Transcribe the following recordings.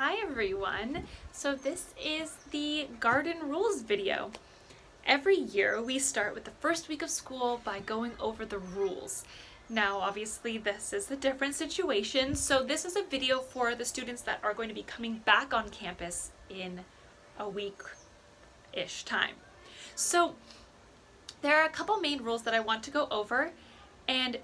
Hi everyone! So this is the garden rules video. Every year we start with the first week of school by going over the rules. Now obviously this is a different situation, so this is a video for the students that are going to be coming back on campus in a week-ish time. So there are a couple main rules that I want to go over, and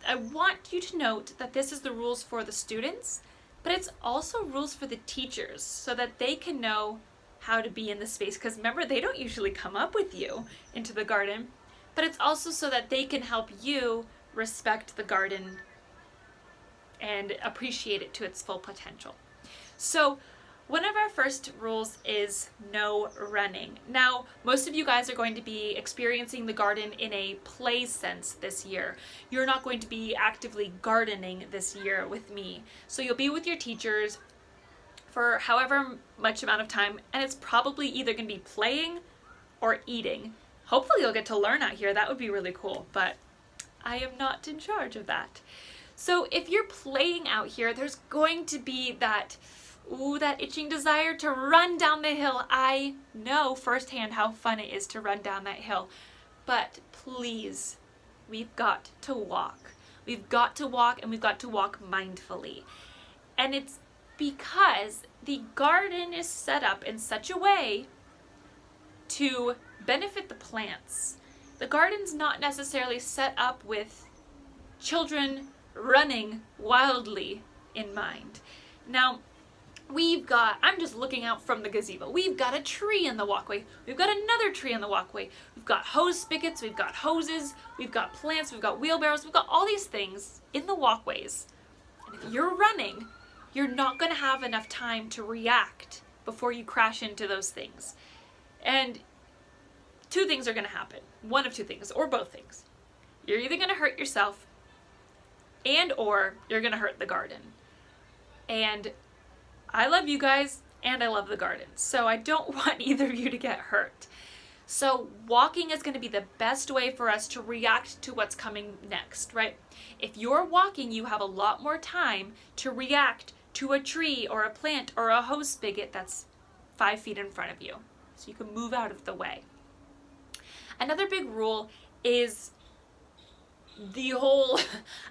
I want you to note that this is the rules for the students, but it's also rules for the teachers so that they can know how to be in the space, because remember, they don't usually come up with you into the garden, but it's also so that they can help you respect the garden and appreciate it to its full potential. So one of our first rules is no running. Now, most of you guys are going to be experiencing the garden in a play sense this year. You're not going to be actively gardening this year with me. So you'll be with your teachers for however much amount of time, and it's probably either going to be playing or eating. Hopefully you'll get to learn out here. That would be really cool, but I am not in charge of that. So if you're playing out here, there's going to be that itching desire to run down the hill. I know firsthand how fun it is to run down that hill. But please, we've got to walk. We've got to walk, and we've got to walk mindfully. And it's because the garden is set up in such a way to benefit the plants. The garden's not necessarily set up with children running wildly in mind. Now, I'm just looking out from the gazebo. We've got a tree in the walkway. We've got another tree in the walkway. We've got hose spigots, we've got hoses, we've got plants, we've got wheelbarrows, we've got all these things in the walkways. And if you're running, you're not going to have enough time to react before you crash into those things. And two things are going to happen. One of two things, or both things. You're either going to hurt yourself or you're going to hurt the garden. And I love you guys, and I love the garden, so I don't want either of you to get hurt. So walking is going to be the best way for us to react to what's coming next, right? If you're walking, you have a lot more time to react to a tree or a plant or a hose spigot that's 5 feet in front of you, so you can move out of the way. Another big rule is the whole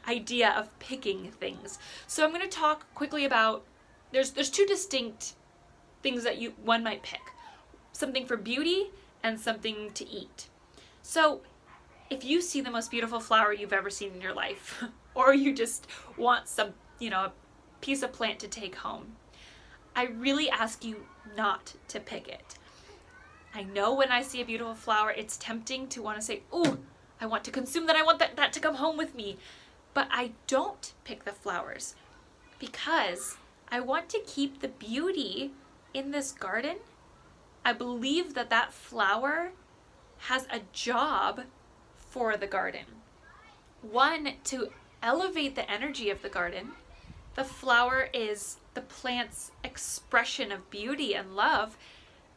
idea of picking things. So I'm going to talk quickly about There's two distinct things that one might pick. Something for beauty and something to eat. So if you see the most beautiful flower you've ever seen in your life, or you just want a piece of plant to take home, I really ask you not to pick it. I know when I see a beautiful flower, it's tempting to want to say, "Ooh, I want to consume that. I want that to come home with me." But I don't pick the flowers because I want to keep the beauty in this garden. I believe that flower has a job for the garden. One, to elevate the energy of the garden. The flower is the plant's expression of beauty and love,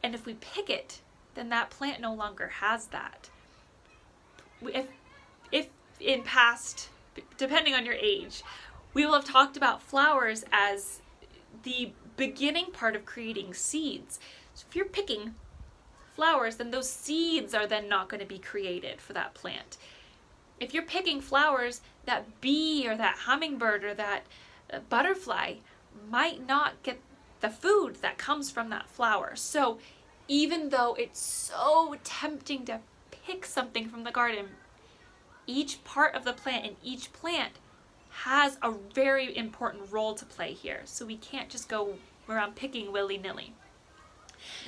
and if we pick it, then that plant no longer has that. If in past, depending on your age, we will have talked about flowers as the beginning part of creating seeds. So if you're picking flowers, then those seeds are then not going to be created for that plant. If you're picking flowers, that bee or that hummingbird or that butterfly might not get the food that comes from that flower. So even though it's so tempting to pick something from the garden, each part of the plant and each plant has a very important role to play here. So we can't just go around picking willy-nilly.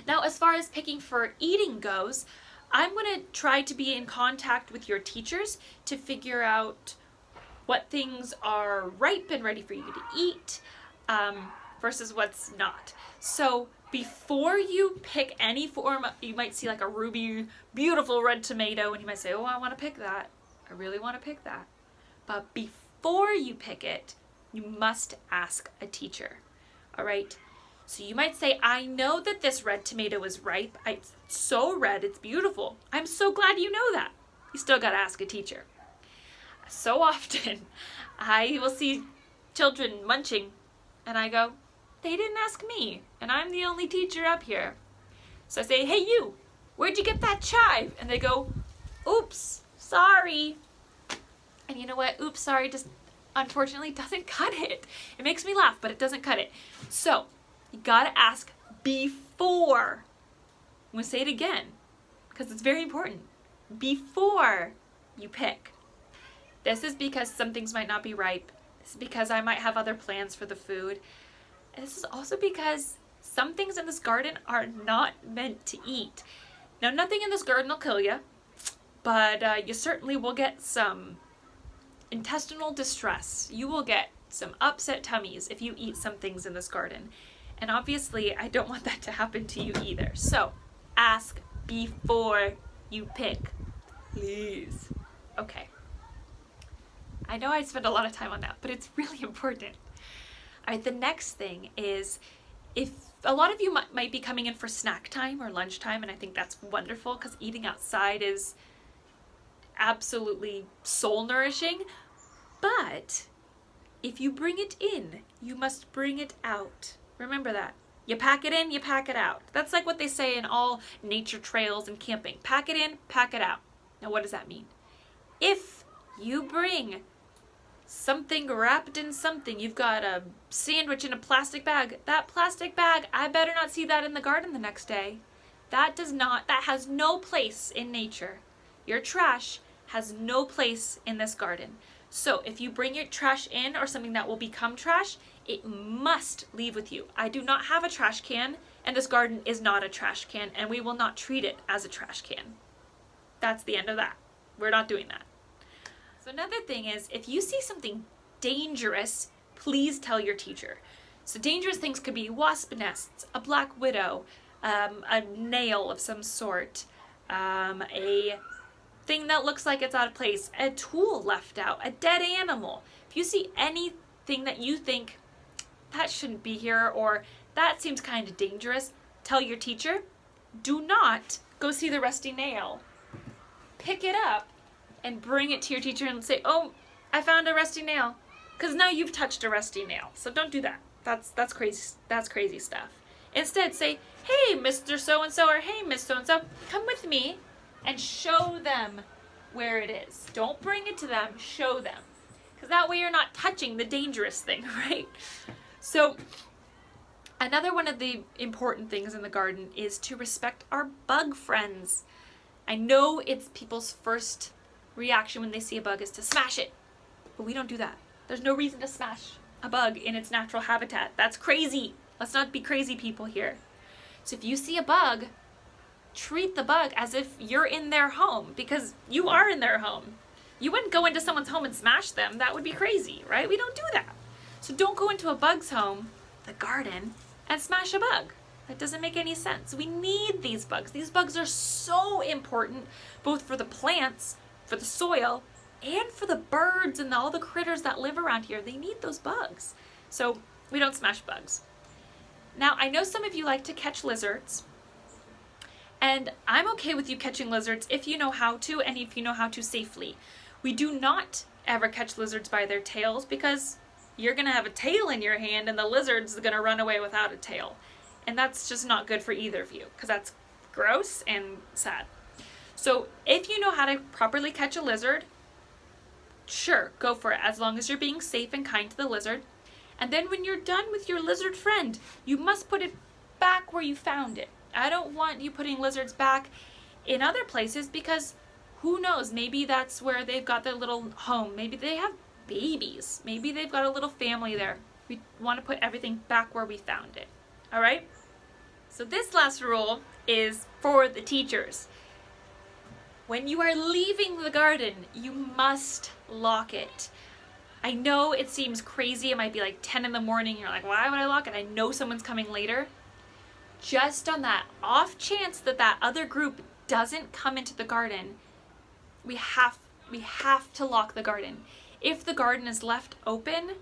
Now, as far as picking for eating goes, I'm going to try to be in contact with your teachers to figure out what things are ripe and ready for you to eat versus what's not. So before you pick any form, you might see like a ruby, beautiful red tomato, and you might say, "Oh, I want to pick that. I really want to pick that." But before you pick it, you must ask a teacher. All right? So you might say, "I know that this red tomato is ripe. It's so red, it's beautiful. I'm so glad you know that." You still got to ask a teacher. So often, I will see children munching, and I go, they didn't ask me, and I'm the only teacher up here. So I say, hey you, where'd you get that chive? And they go, oops, sorry. And you know what? Oops, sorry just unfortunately doesn't cut it. It makes me laugh, but it doesn't cut it. So you gotta ask before. I'm gonna say it again because it's very important. Before you pick. This is because some things might not be ripe. This is because I might have other plans for the food. And this is also because some things in this garden are not meant to eat. Now, nothing in this garden will kill you, but you certainly will get some intestinal distress. You will get some upset tummies if you eat some things in this garden. And obviously, I don't want that to happen to you either. So, ask before you pick, please. Okay. I know I spend a lot of time on that, but it's really important. All right, the next thing is, if a lot of you might be coming in for snack time or lunchtime, and I think that's wonderful because eating outside is absolutely soul nourishing, but if you bring it in, you must bring it out. Remember that. You pack it in, you pack it out. That's like what they say in all nature trails and camping. Pack it in, pack it out. Now what does that mean? If you bring something wrapped in something, you've got a sandwich in a plastic bag, that plastic bag, I better not see that in the garden the next day. That has no place in nature. Your trash has no place in this garden. So if you bring your trash in or something that will become trash, it must leave with you. I do not have a trash can, and this garden is not a trash can, and we will not treat it as a trash can. That's the end of that. We're not doing that. So another thing is, if you see something dangerous, please tell your teacher. So dangerous things could be wasp nests, a black widow, a nail of some sort, a thing that looks like it's out of place, a tool left out, a dead animal. If you see anything that you think that shouldn't be here or that seems kind of dangerous, tell your teacher. Do not go see the rusty nail. Pick it up and bring it to your teacher and say, oh, I found a rusty nail. Because now you've touched a rusty nail. So don't do that. That's crazy. That's crazy stuff. Instead, say, hey, Mr. So-and-so, or hey, Miss So-and-so, come with me and show them where it is. Don't bring it to them, show them. Because that way you're not touching the dangerous thing, right? So another one of the important things in the garden is to respect our bug friends. I know it's people's first reaction when they see a bug is to smash it, but we don't do that. There's no reason to smash a bug in its natural habitat. That's crazy. Let's not be crazy people here. So if you see a bug, treat the bug as if you're in their home, because you are in their home. You wouldn't go into someone's home and smash them. That would be crazy, right? We don't do that. So don't go into a bug's home, the garden, and smash a bug. That doesn't make any sense. We need these bugs. These bugs are so important, both for the plants, for the soil, and for the birds and all the critters that live around here. They need those bugs. So we don't smash bugs. Now, I know some of you like to catch lizards, and I'm okay with you catching lizards if you know how to and if you know how to safely. We do not ever catch lizards by their tails because you're gonna have a tail in your hand and the lizard's gonna run away without a tail. And that's just not good for either of you because that's gross and sad. So if you know how to properly catch a lizard, sure, go for it, as long as you're being safe and kind to the lizard. And then when you're done with your lizard friend, you must put it back where you found it. I don't want you putting lizards back in other places because who knows, maybe that's where they've got their little home. Maybe they have babies. Maybe they've got a little family there. We want to put everything back where we found it. All right? So this last rule is for the teachers. When you are leaving the garden, you must lock it. I know it seems crazy. It might be like 10 in the morning. You're like, why would I lock it? I know someone's coming later. Just on that off chance that that other group doesn't come into the garden, we have to lock the garden. If the garden is left open,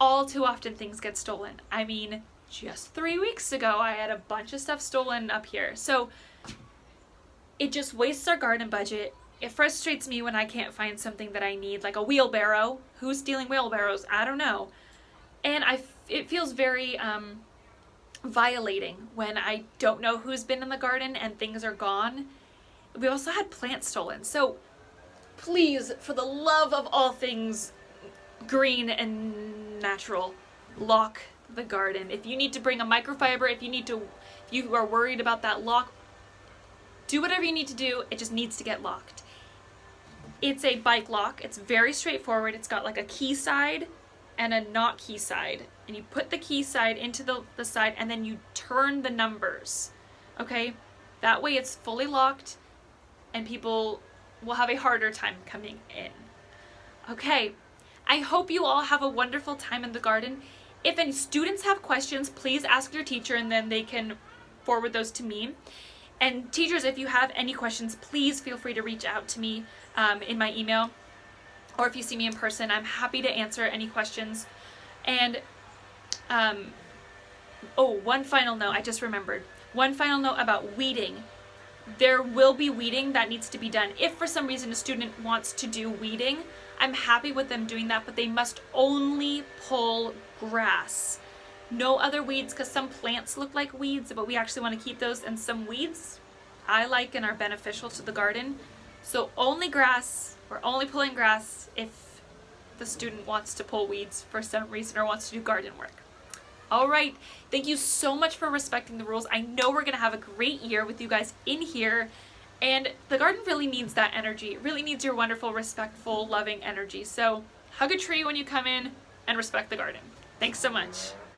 all too often things get stolen. I mean, just 3 weeks ago, I had a bunch of stuff stolen up here. So it just wastes our garden budget. It frustrates me when I can't find something that I need, like a wheelbarrow. Who's stealing wheelbarrows? I don't know. And it feels very violating when I don't know who's been in the garden and things are gone. We also had plants stolen. So please, for the love of all things green and natural, lock the garden. If you need to bring a microfiber, if you are worried about that lock, do whatever you need to do. It just needs to get locked. It's a bike lock. It's very straightforward. It's got like a key side and a not key side. And you put the key side into the side and then you turn the numbers. Okay? That way it's fully locked and people will have a harder time coming in. Okay. I hope you all have a wonderful time in the garden. If any students have questions, please ask your teacher and then they can forward those to me. And teachers, if you have any questions, please feel free to reach out to me in my email. Or if you see me in person, I'm happy to answer any questions. And, one final note, I just remembered. One final note about weeding. There will be weeding that needs to be done. If for some reason a student wants to do weeding, I'm happy with them doing that, but they must only pull grass. No other weeds, because some plants look like weeds, but we actually want to keep those, and some weeds I like and are beneficial to the garden. So only grass. We're only pulling grass if the student wants to pull weeds for some reason or wants to do garden work. All right, thank you so much for respecting the rules. I know we're gonna have a great year with you guys in here, and the garden really needs that energy. It really needs your wonderful, respectful, loving energy. So hug a tree when you come in and respect the garden. Thanks so much.